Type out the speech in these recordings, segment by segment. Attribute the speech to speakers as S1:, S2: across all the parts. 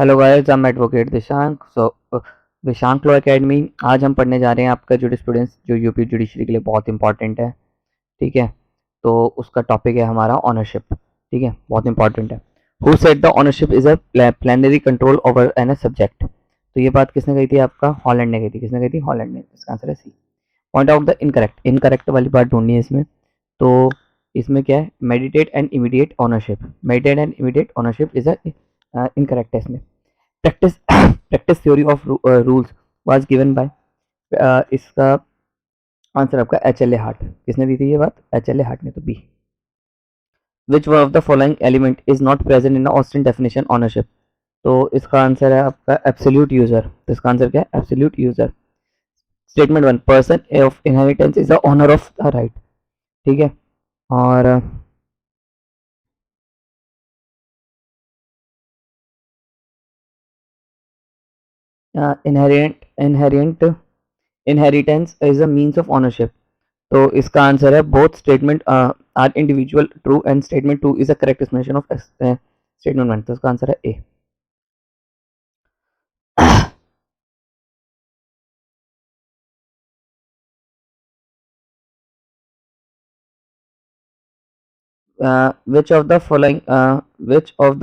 S1: Hello guys, I am advocate Dishank. Dishank law academy. आज हम पढ़ने जा रहे हैं आपका जुडिस्प्रूडेंस, जो यूपी जुडिशरी के लिए बहुत इंपॉर्टेंट है। ठीक है, तो उसका टॉपिक है हमारा ऑनरशिप। ठीक है, बहुत इंपॉर्टेंट है। Who said the ownership is a plenary control over an subject. तो ये बात किसने कही थी? आपका हॉलैंड ने कही थी। किसने कही थी? हॉलैंड ने। इसका आंसर है C. Point out the incorrect. Incorrect वाली बात ढूंढनी है इसमें। तो इसमें क्या है? Meditate and immediate ownership. Meditate and immediate ownership is a incorrect है इसमें। Practice practice theory of rules was given by. इसका आंसर आपका एच एल ए हार्ट। किसने दी थी ये बात? एच एल ए हार्ट ने। तो B. Which one of the following element is not present in the Austin definition ownership. तो इसका आंसर है आपका एब्सोल्यूट यूजर। तो इसका आंसर क्या है? Absolute user. Statement one, person of inheritance is the owner of the right. ठीक है, और inherent inherent inheritance is a means of ownership. तो इसका आंसर है both statement are individual true and statement two is a correct explanation of statement one. तो इसका answer है ए। Which of the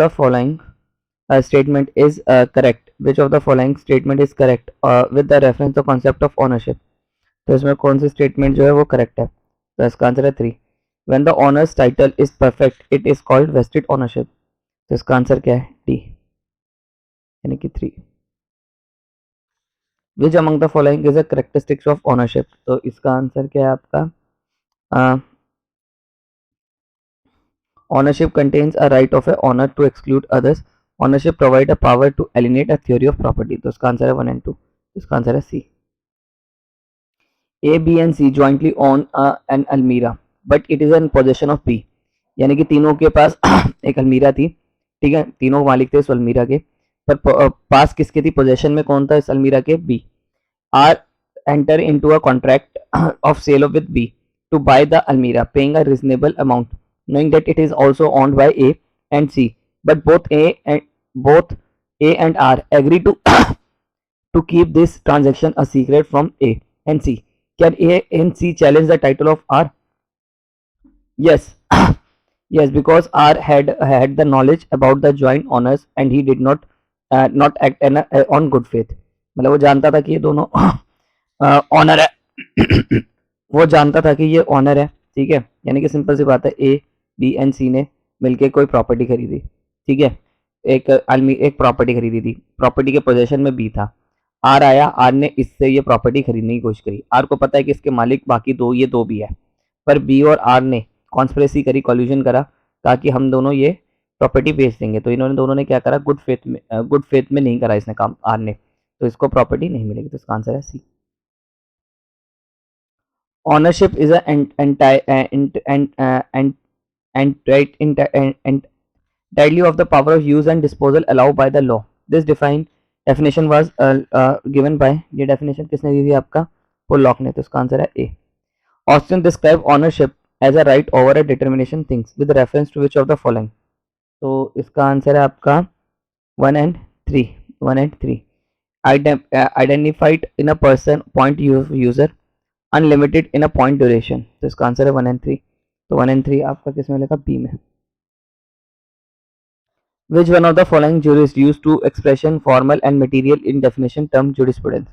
S1: following statement is correct? Which of the following statement is correct with the reference to concept of ownership? तो इसमें कौन सी statement जो है वो correct है? तो इसका आंसर है three. When the owners title is perfect it is called vested ownership. तो इसका आंसर क्या है? डी, यानी कि three. Which among the following is a characteristics of ownership. तो इसका आंसर क्या है आपका? Ownership contains a right of a owner to exclude others. Ownership provide a power to alienate a theory of property. तो इसका answer है one and two. इसका answer है C. A, B and C jointly own an almirah, but it is in possession of B. यानी कि तीनों के पास एक अलमीरा थी। ठीक है, तीनों मालिक थे उस अलमीरा के, पर पास किसके थी? पोजेशन में कौन था इस अलमीरा के? B. Are enter into a contract of sale with B to buy the Almira, paying a reasonable amount, knowing that it is also owned by A and C. But both A and R agree to keep this transaction a secret from A and C. Can A and C challenge the title of R? Yes. Yes, because R had the knowledge about the joint owners and he did not act on good faith. मतलब वो जानता था कि ये दोनों honour है। वो जानता था कि ये ऑनर है। ठीक है, यानी कि सिंपल सी बात है, ए बी एंड सी ने मिलके कोई प्रॉपर्टी खरीदी। ठीक है, एक प्रॉपर्टी खरीदी थी। प्रॉपर्टी के पोजेशन में बी था। आर आया, आर ने इससे ये प्रॉपर्टी खरीदने की कोशिश करी। आर को पता है कि इसके मालिक बाकी दो, ये दो भी है, पर बी और आर ने कॉन्स्पिरेसी करी, कॉल्यूजन करा, कहा कि हम दोनों ये प्रॉपर्टी बेच देंगे। तो इन्होंने दोनों ने क्या करा? गुड फेथ में नहीं करा इसने काम, आर ने। तो इसको प्रॉपर्टी नहीं मिलेगी। तो इसका आंसर है सी। Ownership is a entirely of the power of use and disposal allowed by the law. This definition was given by, ये definition किसने दी थी आपका? पोलॉक ने। तो इसका आंसर है ए। Austin describe ownership as a right over a determination things with reference to which of the following? तो इसका आंसर है आपका one and three. One and three. Identified in a person point user, unlimited in a point duration. तो इसका answer है one and three. तो one and three आपका किस में मिलेगा? बी में। Which one of the following jurist use to expression formal and material in definition term jurisprudence.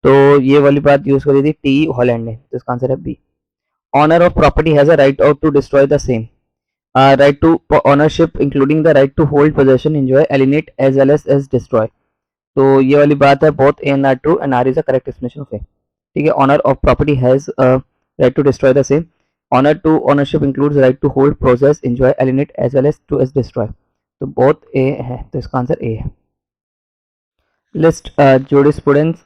S1: तो ये वाली बात यूज करी थी टी हॉलैंड ने। तो इसका आंसर है B. Owner of property has a right out to destroy the same. Right to ownership including the right to hold possession enjoy alienate as well as destroy. तो ये वाली बात है, both A and R true and R is a correct explanation of A. ठीक है, owner of property has right to destroy the same. Owner to ownership includes right to hold process enjoy alienate as well as to as destroy. तो both A है। तो इसका answer A है। List jurisprudence.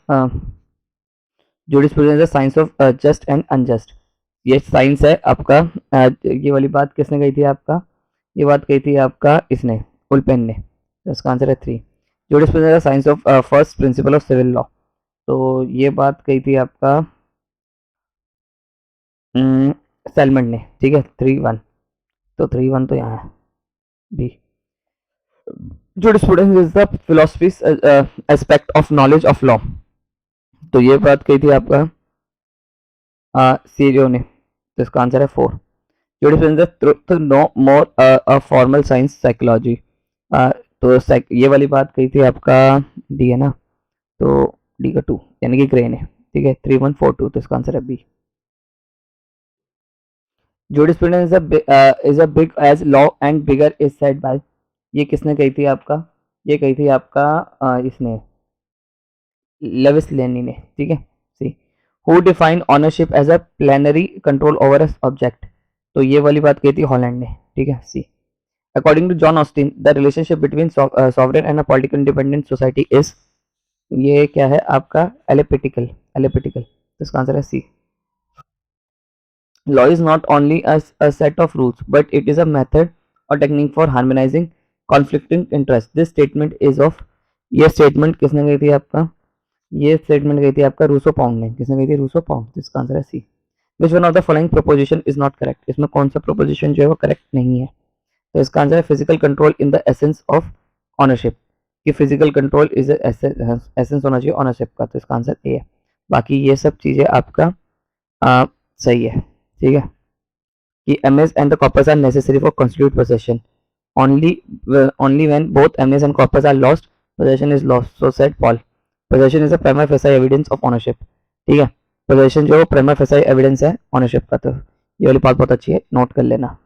S1: Jurisprudence science of just and unjust. ये science है आपका। ये वाली बात किसने कही थी आपका? ये बात कही थी आपका इसने, उल्पेन ने। तो इसका आंसर है three. Jurisprudence science of first principle of civil law. तो ये बात कही थी आपका सेलमेंट ने। ठीक है, थ्री वन। तो थ्री वन तो यहाँ है, B. Jurisprudence is the philosophy aspect of knowledge of law. तो ये बात कही थी आपका सीरियो ने, तो इसका आंसर है 4। Jurisprudence truth no more a formal science psychology. तो ये वाली बात कही थी आपका डी है ना, तो डी का 2 यानी कि ग्रे ने, ठीक है 3142, तो इसका आंसर है B. Jurisprudence is a big as law and bigger is said by, ये किसने कही थी आपका, ये कही थी आपका इसने लेविस लेनी ने, ठीक है। See who define ownership as a plenary control over object, तो ये वाली बात कही थी हॉलैंड ने, ठीक है C. According to John Austin the relationship between sovereign and a political independent society is, ये क्या है आपका एलिपिटिकल, एलिपिटिकल, तो इसका आंसर है सी। Law is not only a set of rules, but it is a method or technique for harmonizing conflicting interests. This statement is of, ये statement किसने कही थी आपका, ये statement कही थी आपका रूसो पाउंड ने, किसने कही थी रूसो पाउंड, जिसका आंसर है सी। Which one of the following proposition is not correct, इसमें कौन सा proposition जो है वो correct नहीं है, तो इसका आंसर है physical control in the essence of ownership, कि physical control is essence होना चाहिए ownership का, तो इसका आंसर ए है। बाकी ये सब चीजें आपका सही है, ठीक है। कि MS and the corpus are necessary for constitute possession. Only when both MS and corpus are lost, possession is lost. So said Paul. Possession is a prima facie evidence of ownership. ठीक है, possession जो prima facie evidence है ownership का, तो ये वाली बात बहुत अच्छी है, नोट कर लेना।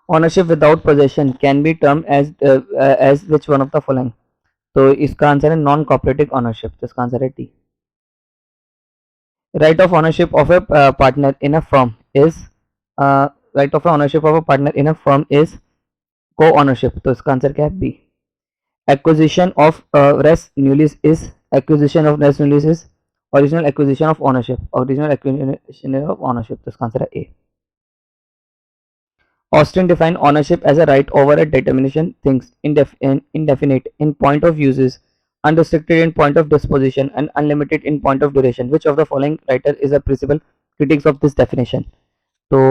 S1: Ownership without possession can be termed as which one of the following, तो इसका आंसर है नॉन कॉपरेटिव ऑनरशिप, तो इसका आंसर है T. right of ownership of a partner in a firm is right of ownership of a partner in a firm is co-ownership, तो इसका answer क्या है B. acquisition of res nullis is, acquisition of res nullis is original acquisition of ownership, original acquisition of ownership, तो इसका answer है ए। Austin defined ownership as a right over a determination things, indefinite in point of uses, unrestricted in point of disposition, and unlimited in point of duration. Which of the following writer is a principal critics of this definition? तो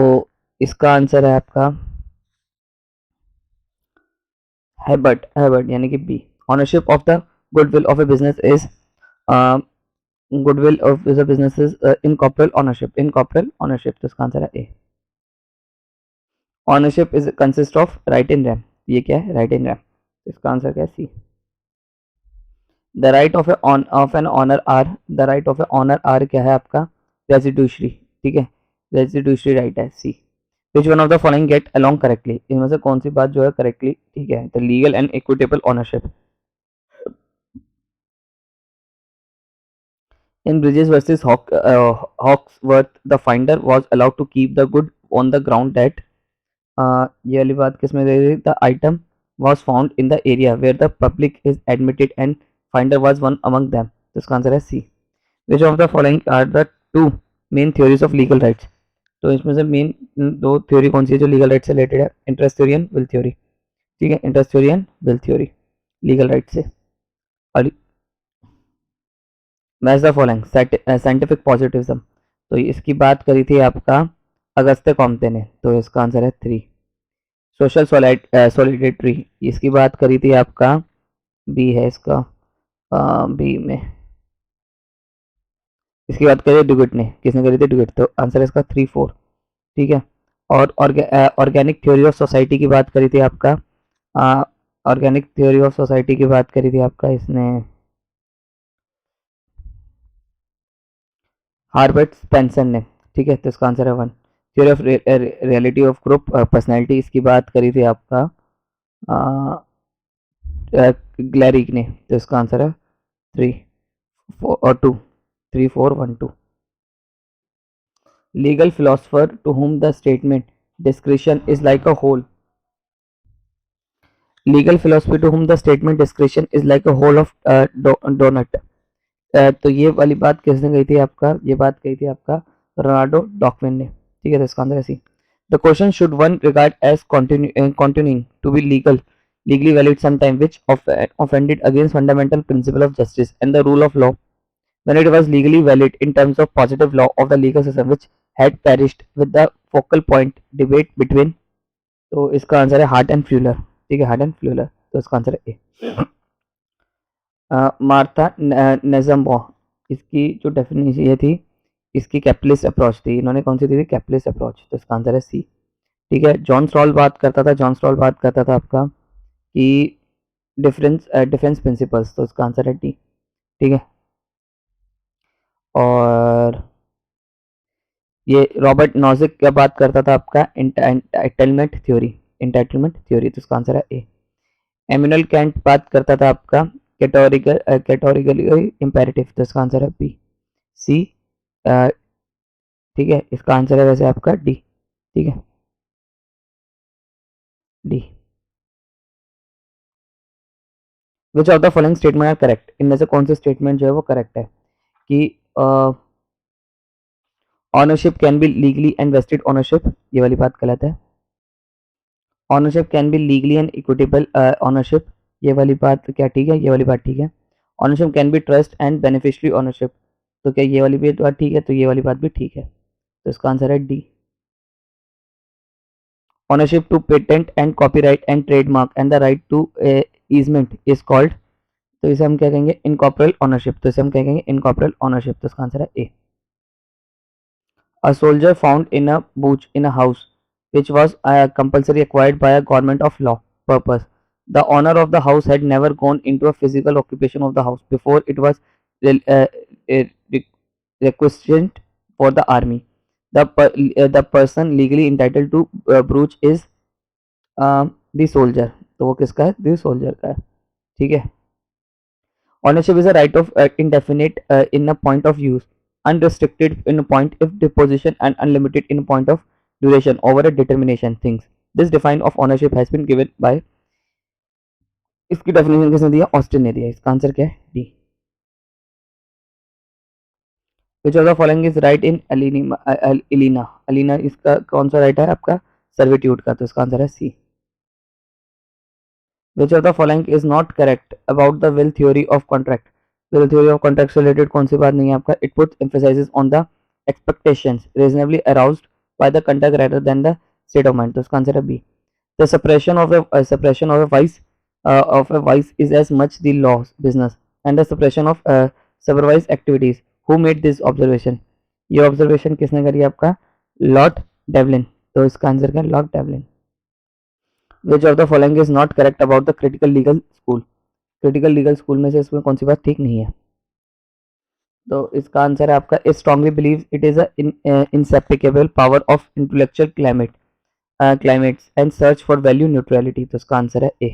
S1: इसका answer है आपका Herbert, Herbert यानी कि B. Ownership of the goodwill of a business is goodwill of a business is incorporeal ownership, incorporeal ownership, तो इसका answer है ए। Ownership is consist of right in rem, ये क्या है right in rem, इसका answer क्या है C. The right of an owner R, the right of a owner R क्या है आपका रेजिड्यूशरी, ठीक है रेजिड्यूशरी राइट है C. Which one of the following get along correctly, इनमें से कौन सी बात जो है करेक्टली ठीक है, the legal and equitable ownership. In Bridges versus Hawksworth the finder was allowed to keep the good on the ground that, ये वाली बात किसमें दे रही, the item was found in the area where the public is admitted and finder was one among them, तो इसका answer है सी। Which of the following are the two main theories of legal rights, तो इसमें से main दो theory कौन सी है जो लीगल राइट से रिलेटेड है, interest theory and will theory, ठीक है interest theory and will theory legal right से। और match the following scientific positivism, तो इसकी बात करी थी आपका अगस्त्य कॉम्टे ने, तो इसका आंसर है 3। सोशल सॉलिडेटरी, इसकी बात करी थी आपका बी है इसका, बी में इसकी बात करिए डुगेट ने, किसने करी थी डुगेट, तो आंसर इसका 3-4, ठीक है। और ऑर्गेनिक थ्योरी ऑफ सोसाइटी की बात करी थी आपका, ऑर्गेनिक थ्योरी ऑफ सोसाइटी की बात करी थी आपका इसने हार्बर्ट स्पेंसर ने, ठीक है तो इसका आंसर है 1। Theory of reality of group personality, इसकी बात करी थी आपका ग्लैरिक ने, तो इसका आंसर है 3 और 2, 3 4 1 2। Legal philosopher to whom the statement discretion is like a whole, legal philosophy to whom the statement discretion is like a whole of donut, तो ये वाली बात किसने कही थी आपका, ये बात कही थी आपका रोनाल्डो डॉकविन ने, ठीक है तो इसका आंसर है C. The question should one regard as continuing to be legally valid sometime which offended against fundamental principle of justice and the rule of law when it was legally valid in terms of positive law of the legal system which had perished with the focal point debate between तो इसका answer है heart and फ्यूलर, ठीक है, heart and फ्यूलर, तो इसका answer है ए। Martha नेजम्बो, इसकी जो डेफिनेशन ये थी, इसकी कैपिटलिस्ट अप्रोच थी, इन्होंने कौन सी दी थी, कैपिटलिस्ट अप्रोच, तो इसका आंसर है सी, ठीक है। जॉन स्टॉल बात करता था, जॉन स्टॉल बात करता था आपका कि डिफेंस प्रिंसिपल्स, तो इसका आंसर है डी, ठीक है। और ये रॉबर्ट नॉजिक क्या बात करता था आपका, एंटाइटलमेंट थ्योरी, एंटाइटलमेंट थ्योरी, तो इसका आंसर है ए। एमिनल कैंट बात करता था आपका कैटेगोरिकली इंपेरेटिव, तो इसका आंसर है बी, सी, ठीक है, इसका आंसर है वैसे आपका डी, ठीक है, D. Which of the following statement are correct, इनमें से कौन से स्टेटमेंट जो है वो करेक्ट है कि ownership can be legally and vested ownership, ये वाली बात गलत है। Ownership can be legally and equitable ownership, ये वाली बात क्या ठीक है, ये वाली बात ठीक है। Ownership can B trust and beneficiary ownership, तो क्या ये वाली भी बात ठीक है, तो ये वाली बात भी ठीक है, तो इसका आंसर है D. Ownership to patent and copyright and trademark and the right to easement is called, तो इसे हम क्या कहेंगे, इनकॉर्पोरल ओनरशिप, तो इसे हम क्या कहेंगे, इनकॉर्पोरल ओनरशिप, तो इसका आंसर है ए। A soldier found in a booch in a house which was compulsory acquired by a government of law purpose. The owner of the house had never gone into a physical occupation of the house before it was uh, requisitioned for the army. The person legally entitled to brooch is the soldier, तो वो किसका है, the soldier का है, ठीक है। Ownership is a right of indefinite in a point of use, unrestricted in a point of disposition, and unlimited in a point of duration over a determination things. This define of ownership has been given by, इसकी definition किसने दिया, Austin ने दिया, इसका answer क्या है, D. Which of the following is right in Elina, Elina इसका कौन सा राइट है आपका, सर्विट्यूड का, तो इसका आंसर है सी। Which of the following is not correct about the will theory of contract? Will theory of contract से related कौन सी बात नहीं है आपका, it puts emphasizes on the expectations reasonably aroused by the contract rather than the state of mind, तो इसका answer है B. The suppression of a vice is as much the law's business and the suppression of supervised activities. Who made this observation? ये observation किसने करी आपका, Lord Devlin, तो इसका answer क्या है, Lord Devlin. Which of the following is not correct about the critical legal school? Critical legal school में से इसमें कौन सी बात ठीक नहीं है, तो इसका आंसर है आपका, strongly believe it is inexplicable power of intellectual climates and search for value neutrality, तो इसका आंसर है A.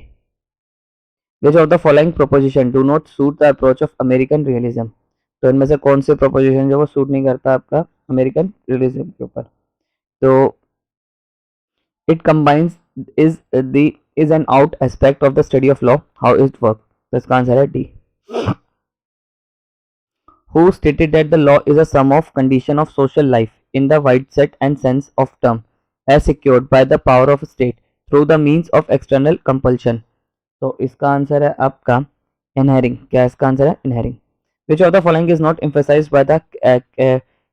S1: Which of the following proposition do not suit the approach of American realism, तो इनमें से कौन से प्रोपोजिशन जो वो सूट नहीं करता आपका अमेरिकन रियलिज्म के ऊपर, तो it combines is an out aspect of the study of law, how it works, तो इसका आंसर है D. Who stated that the law is a sum of condition of social life in the wide set and sense of term as secured by the power of state through the means of external compulsion, तो इसका answer है आपका इनहेरिंग, क्या इसका answer है इनहेरिंग। Which of the following is not emphasized by the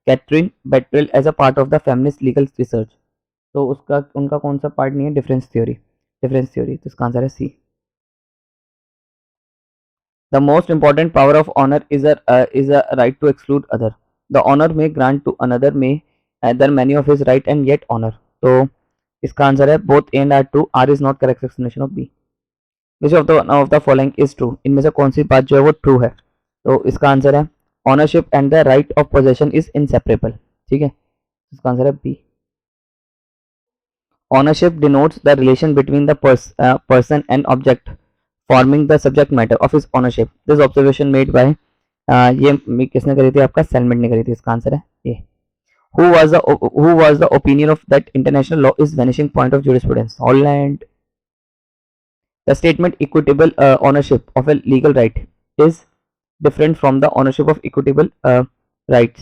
S1: Catherine Bettrell as a part of the feminist legal research, तो उसका उनका कौन सा पार्ट नहीं है, डिफरेंस थ्योरी, तो इसका आंसर है C. The most important power of owner is a right to exclude other, the owner में ग्रांट टू अनदर में other many of his right and yet owner, तो इसका आंसर है both and R true, R is not correct explanation of B. Which of the following is true, इनमें से कौन सी बात जो है वो ट्रू है, तो इसका आंसर है ownership and the right of possession is inseparable, ठीक है, इसका आंसर है B. Ownership denotes the relation between the person and object forming the subject matter of his ownership. This observation made by ये किसने करी थी आपका, सेलमेंट ने करी थी, इसका आंसर है A. Who was the opinion of that international law is vanishing point of jurisprudence? Holland. The statement equitable ownership of a legal right is different from the ownership of equitable rights.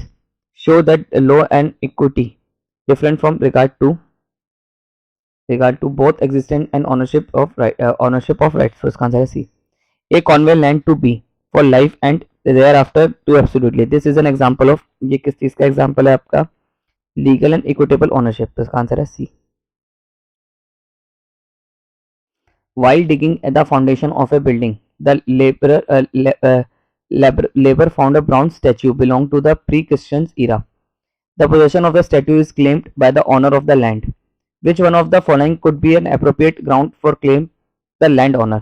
S1: Show that law and equity different from regard to both existence and ownership of rights, so इसका answer है सी। A convey land to B for life and thereafter to absolutely, this is an example of, ये किस चीज का example है आपका, legal and equitable ownership, तो इसका आंसर है सी। while digging at the foundation of a building, the labor found a bronze statue belonging to the pre-Christian era. The possession of the statue is claimed by the owner of the land. Which one of the following could be an appropriate ground for claim the landowner?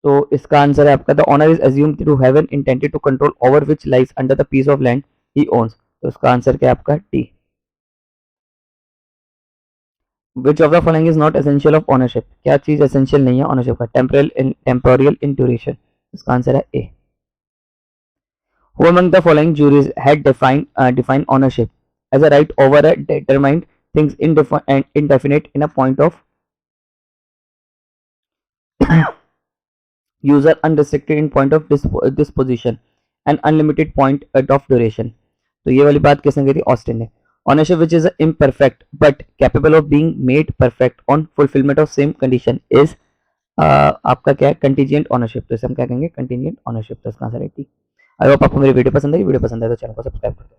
S1: तो इसका answer है आपका the owner is assumed to have an intended to control over which lies under the piece of land he owns. तो इसका answer क्या है आपका D. Which of the following is not essential of ownership? क्या चीज essential नहीं है ownership का? Temporal in duration. इसका आंसर है A. Who among the following juries had defined ownership as a right over a determined things indefinite in a point of user, unrestricted in point of disposition and unlimited point of duration? तो ये वाली बात किसने कही थी? Austin ने. Ownership which is imperfect but capable of being made perfect on fulfillment of same condition is आपका क्या है? Contingent ownership. तो इसे हम क्या कहेंगे? Contingent ownership. तो इसका आंसर है टी. आई होप आपको मेरी वीडियो पसंद आई. वीडियो पसंद है तो चैनल को सब्सक्राइब कर दो.